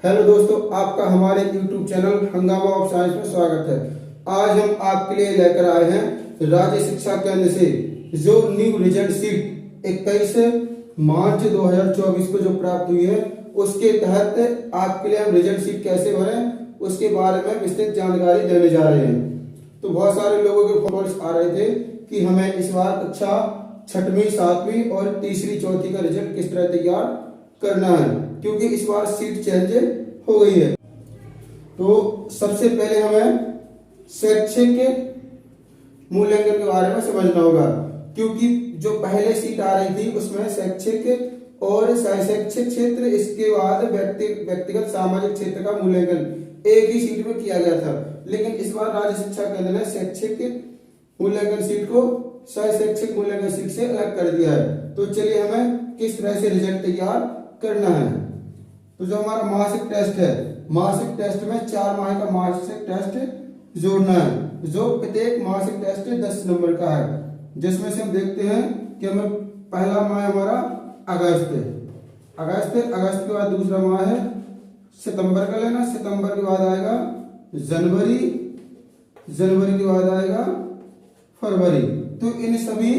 Hello दोस्तों, आपका हमारे YouTube चैनल हंगामा ऑफ साइंस में स्वागत है। आज हम आपके लिए लेकर आए हैं राज्य शिक्षा केंद्र से जो न्यू रिजल्ट शीट 21 मार्च 2024 को जो प्राप्त हुई है, उसके तहत आपके लिए हम रिजल्ट शीट कैसे भरें उसके बारे में विस्तृत जानकारी देने जा रहे हैं। तो बहुत सारे लोगों के कमेंट्स आ रहे थे कि हमें इस बार कक्षा 6वीं 7वीं और तीसरी चौथी का रिजल्ट किस तरह तैयार करना है, क्योंकि इस बार सीट चेंज हो गई है। तो सबसे पहले हमें शैक्षिक मूल्यांकन के बारे में समझना होगा, क्योंकि जो पहले सीट आ रही थी उसमें शैक्षिक और शैक्षिक क्षेत्र, इसके बाद व्यक्तिगत सामाजिक क्षेत्र का मूल्यांकन एक ही सीट में किया गया था। लेकिन इस बार राज्य शिक्षा केंद्र ने शैक्षिक मूल्यांकन सीट को शैक्षिक मूल्यांकन सीट से अलग कर दिया है। तो चलिए हमें किस तरह से रिजल्ट तैयार करना है। तो जो हमारा मासिक टेस्ट है, मासिक टेस्ट में 4 माह का मासिक टेस्ट जोड़ना है, जो प्रत्येक मासिक टेस्ट 10 नंबर का है, जिसमें से हम देखते हैं कि हमें पहला माह हमारा अगस्त है, अगस्त के बाद दूसरा माह है सितंबर का लेना, सितंबर के बाद आएगा जनवरी, जनवरी के बाद आएगा फरवरी। तो इन सभी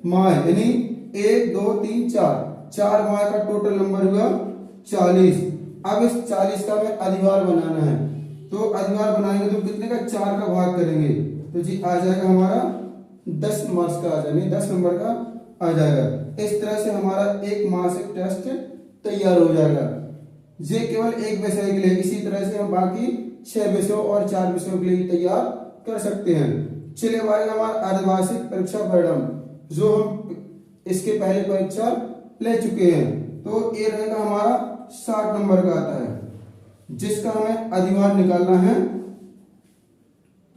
माह यानी 1 2 3 4 माह का टोटल नंबर हुआ 40। अब इस 40 का हमें अधिभार बनाना है। तो अधिभार बनाएंगे तो कितने का 4 का भाग करेंगे तो जी आ जाएगा हमारा 10 मार्क्स का आ जाएगा, 10 नंबर का आ जाएगा। इस तरह से हमारा एक मासिक टेस्ट तैयार हो जाएगा। ये केवल एक विषय के लिए, इसी तरह से हम बाकी 6 विषयों और 4 विषयों के लिए तैयार कर सकते हैं। चलिए आएगा हमारा अर्धवार्षिक परीक्षा परिणाम, जो हम इसके पहले परीक्षा ले चुके हैं। तो ये रहेगा हमारा 60 नंबर का आता है, जिसका हमें अधिभार निकालना है।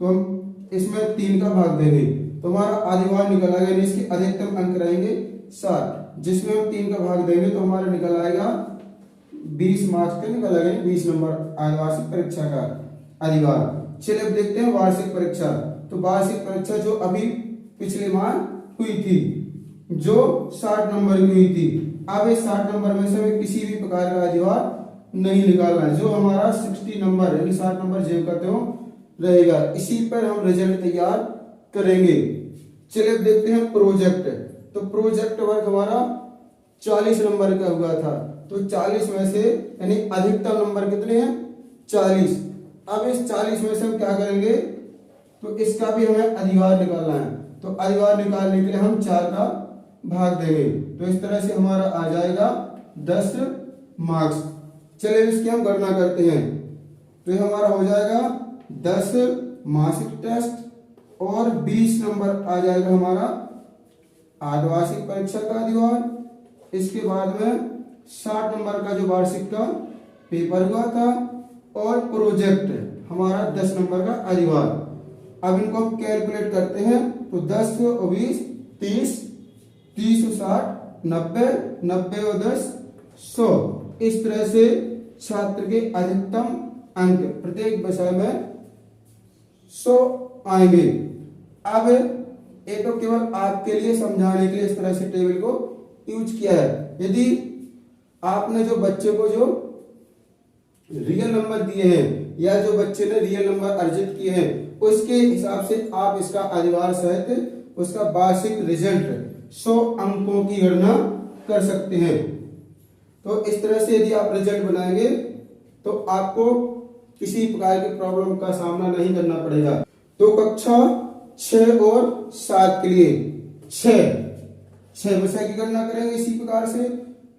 तो हम इसमें 3 का भाग देंगे तो हमारा अधिभार निकल आएगा, इसके अधिकतम अंक रहेंगे 60, जिसमें हम 3 का भाग देंगे तो हमारा निकल आएगा 20 मार्क्स का निकल आएगा, 20 नंबर अर्धवार्षिक परीक्षा का अधिभार। चलिए अब देखते हैं वार्षिक परीक्षा। तो वार्षिक परीक्षा जो अभी पिछले माह हुई थी, जो 60 नंबर की हुई थी, अब इस 60 नंबर में से हमें किसी भी प्रकार का अधिभार नहीं निकालना है। जो हमारा 60 नंबर यानी 60 नंबर जेब का त्यों रहेगा, इसी पर हम रिजल्ट तैयार करेंगे। चलिए देखते हैं प्रोजेक्ट। तो प्रोजेक्ट वर्क हमारा 40 नंबर का हुआ था, तो 40 में से यानी अधिकतम नंबर कितने हैं 40। अब इस 40 में से हम क्या करेंगे, तो इसका भी हमें अधिभार निकालना है। तो अधिभार निकालने के लिए हम 4 का भाग देंगे, तो इस तरह से हमारा आ जाएगा 10 मार्क्स। चलिए इसकी हम गणना करते हैं। तो ये हमारा हो जाएगा 10 मासिक टेस्ट और 20 नंबर आ जाएगा हमारा अर्धवार्षिक परीक्षा का अधिभार। इसके बाद में 60 नंबर का जो वार्षिक का पेपर हुआ था और प्रोजेक्ट हमारा 10 नंबर का अधिभार। अब इनको हम कैलकुलेट करते हैं तो 10 और 20 30, 30 और 60 90, 90 और 10 100। इस तरह से छात्र के अधिकतम अंक प्रत्येक विषय में 100 आएंगे। अब ये तो केवल आपके लिए समझाने के लिए इस तरह से टेबल को यूज किया है। यदि आपने जो बच्चे को जो रियल नंबर दिए हैं या जो बच्चे ने रियल नंबर अर्जित किए हैं, उसके हिसाब से आप इसका अधिभार सहित उसका वार्षिक रिजल्ट 100 अंकों की गणना कर सकते हैं। तो इस तरह से यदि आप रिजल्ट बनाएंगे तो आपको किसी प्रकार की प्रॉब्लम का सामना नहीं करना पड़ेगा। तो कक्षा 6 और 7 के लिए 6 विषय की गणना करेंगे इसी प्रकार से,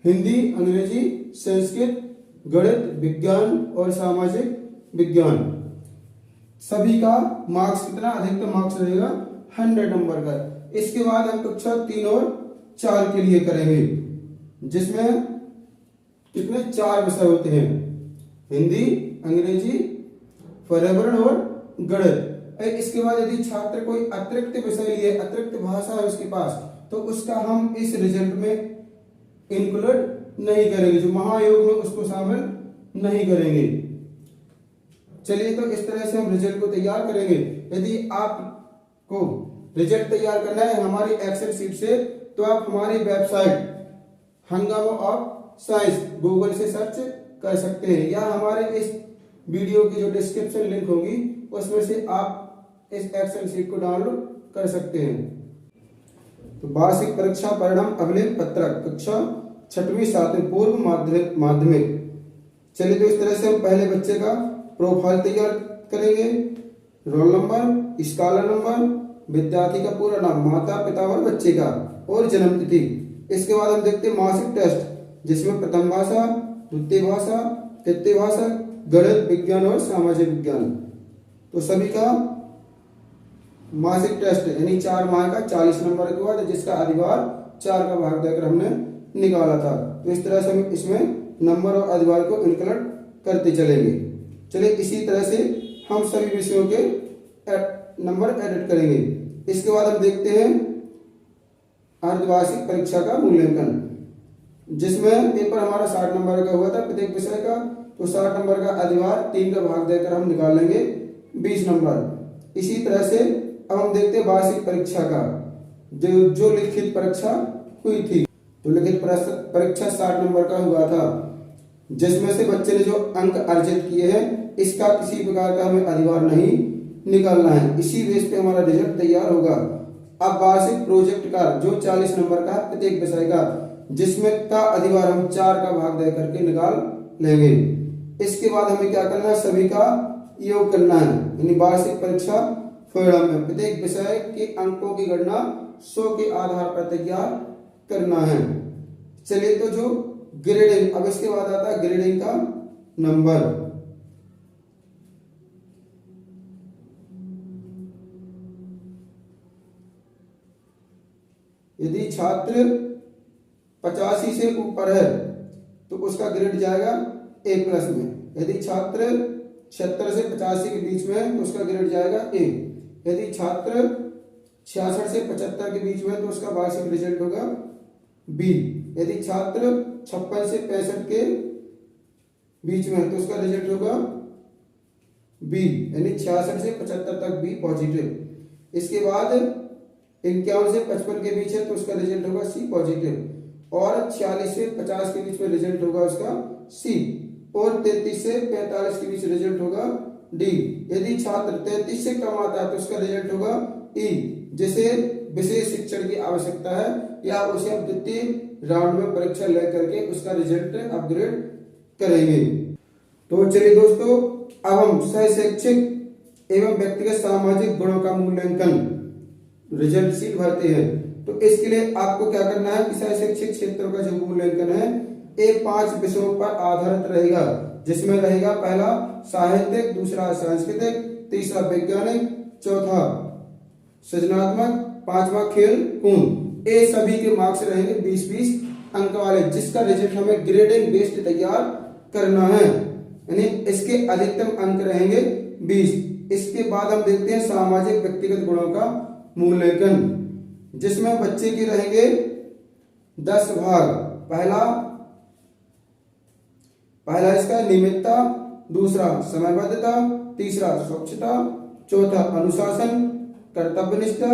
हिंदी, अंग्रेजी, संस्कृत, गणित, विज्ञान और सामाजिक विज्ञान। सभी का मार्क्स कितना अधिकतम मार्क्स रहेगा 100 नंबर का। इसके बाद हम कक्षा 3 और 4 के लिए करेंगे, जिसमें कितने 4 विषय होते हैं, हिंदी, अंग्रेजी, पर्यावरण और गणित। इसके बाद यदि छात्र कोई अतिरिक्त विषय लिए, अतिरिक्त भाषा है उसके पास, तो उसका हम इस रिजल्ट में इंक्लूड नहीं करेंगे, जो महायोग में उसको शामिल नहीं करेंगे। चलिए तो इस तरह से हम रिजल्ट को तैयार करेंगे। यदि आपको रिजल्ट तैयार करना है हमारी एक्सेल शीट से, तो आप हमारी वेबसाइट हंगामा ऑफ साइंस गूगल से सर्च कर सकते हैं, या हमारे इस वीडियो की जो डिस्क्रिप्शन लिंक होगी उसमें से आप इस एक्सेल शीट को डाउनलोड कर सकते हैं। तो वार्षिक परीक्षा परिणाम अभिलेख पत्रक कक्षा 6वीं 7वीं पूर्व माध्यमिक। चलिए, तो इस तरह से हम पहले बच्चे का प्रोफाइल तैयार करेंगे, रोल नंबर, स्कॉलर नंबर, विद्यार्थी का पूरा नाम, माता पिता और बच्चे का, और जन्म तिथि। इसके बाद हम देखते हैं मासिक टेस्ट, जिसमें प्रथम भाषा, द्वितीय भाषा, तृतीय भाषा, गणित, विज्ञान और सामाजिक विज्ञान। तो सभी का मासिक टेस्ट यानी 4 माह का 40 नंबर के बाद, जिसका अधिभार 4 का भाग देकर हमने निकाला था। तो इस तरह से हम इसमें नंबर और अधिभार को इंक्लूड करते चलेंगे। चलिए, इसी तरह से हम सभी विषयों के नंबर एडिट करेंगे। इसके बाद हम देखते हैं अर्धवार्षिक परीक्षा का मूल्यांकन, जिसमें पेपर हमारा 60 नंबर का हुआ था प्रत्येक विषय का। तो 60 नंबर का अधिभार 3 का भाग देकर हम निकाल लेंगे 20 नंबर। इसी तरह से अब हम देखते हैं वार्षिक परीक्षा का जो लिखित परीक्षा हुई थी। तो लिखित परीक्षा 60 नंबर का हुआ था, जिसमें से बच्चे ने जो अंक अर्जित किए हैं, इसका किसी प्रकार का हमें अधिभार नहीं निकालना है। इसी बेस पे हमारा रिजल्ट तैयार होगा। अब वार्षिक प्रोजेक्ट का जो 40 नंबर का प्रत्येक विषय का, जिसमें का अधिभार हम 4 का भाग दे करके निकाल लेंगे। इसके बाद हमें क्या करना है, सभी का योग करना है, यानी वार्षिक परीक्षा परिणाम में प्रत्येक विषय के अंकों की गणना 100 के आधार पर तैयार करना है। चलिए, तो जो ग्रेडिंग, अब इसके बाद आता है ग्रेडिंग का नंबर। यदि छात्र 85 से ऊपर है तो उसका ग्रेड जाएगा A+ में। यदि छात्र 76 से 85 के बीच में है तो उसका ग्रेड जाएगा A। यदि छात्र 66 से 75 के बीच में तो उसका वार्षिक रिजल्ट होगा B। यदि छात्र 56 से 65 के बीच में है तो उसका रिजल्ट होगा B, यानी 66 से 75 तक B पॉजिटिव। इसके बाद 51 से 55 के बीच है तो उसका रिजल्ट होगा C पॉजिटिव, और 46 से 50 के बीच में रिजल्ट होगा उसका C, और 33 से 45 के बीच रिजल्ट होगा D। यदि छात्र 33 से कम आता है तो उसका रिजल्ट होगा E, जिसे विशेष शिक्षण की आवश्यकता है, या उसे हम द्वितीय राउंड में परीक्षा लेकर के उसका रिजल्ट अपग्रेड करेंगे। तो चलिए दोस्तों, अब हम सह शैक्षिक एवं व्यक्तिगत सामाजिक गुणों का मूल्यांकन रिजल्ट शीट भरते हैं। तो इसके लिए आपको क्या करना है कि सह शैक्षिक क्षेत्रों का जो मूल्यांकन है ये 5 विषयों पर आधारित रहेगा, जिसमें रहेगा पहला साहित्यिक, दूसरा सांस्कृतिक, तीसरा वैज्ञानिक, चौथा सृजनात्मक, 5वां खेल कूद। ये सभी के मार्क्स रहेंगे 20-20 अंक वाले, जिसका रिजल्ट हमें ग्रेडिंग बेस्ड तैयार करना है, यानी इसके अधिकतम अंक रहेंगे 20। इसके बाद हम देखते हैं सामाजिक व्यक्तिगत गुणों का मूल्यांकन, जिसमें बच्चे के रहेंगे 10 भाग। पहला इसका नियमितता, दूसरा समयबद्धता, तीसरा स्वच्छता, चौथा अनुशासन, कर्तव्यनिष्ठा,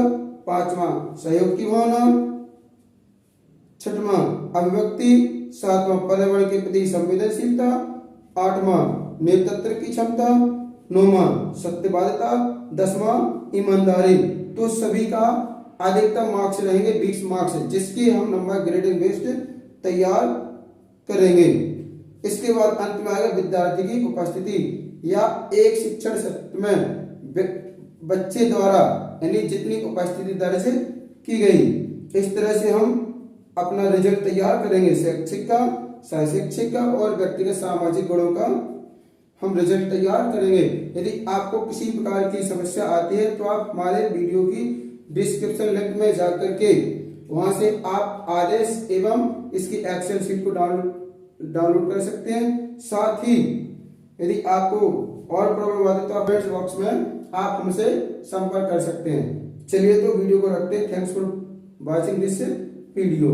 5वां सहयोग की भावना, 6वां अभिव्यक्ति, 7वां पर्यावरण के प्रति संवेदनशीलता, 8वां नेतृत्व की क्षमता, 9वां सत्यवादिता, 10वां ईमानदारी। तो सभी का अधिकतम मार्क्स रहेंगे 20 मार्क्स, जिसकी हम नंबर ग्रेडिंग बेस्ड तैयार करेंगे। इसके बाद अंत में आएगा विद्यार्थी की उपस्थिति, या एक शिक्षण सत्र में बच्चे द्वारा यानी जितनी उपस्थिति दर्ज की गई। इस तरह से हम अपना रिजल्ट तैयार करेंगे, शैक्षिक का, सह शैक्षिक का और व्यक्तिगत सामाजिक गुणों का हम रिजल्ट तैयार करेंगे। यदि आपको किसी प्रकार की समस्या आती है तो आप हमारे वीडियो की डिस्क्रिप्शन लिंक में जाकर के वहां से आप आदेश एवं इसकी एक्सेल शीट को डाउनलोड कर सकते हैं। साथ ही यदि आपको और प्रॉब्लम आती है तो कमेंट बॉक्स में आप हमसे संपर्क कर सकते हैं। चलिए, तो वीडियो को रखते हैं। Thanks for watching this video.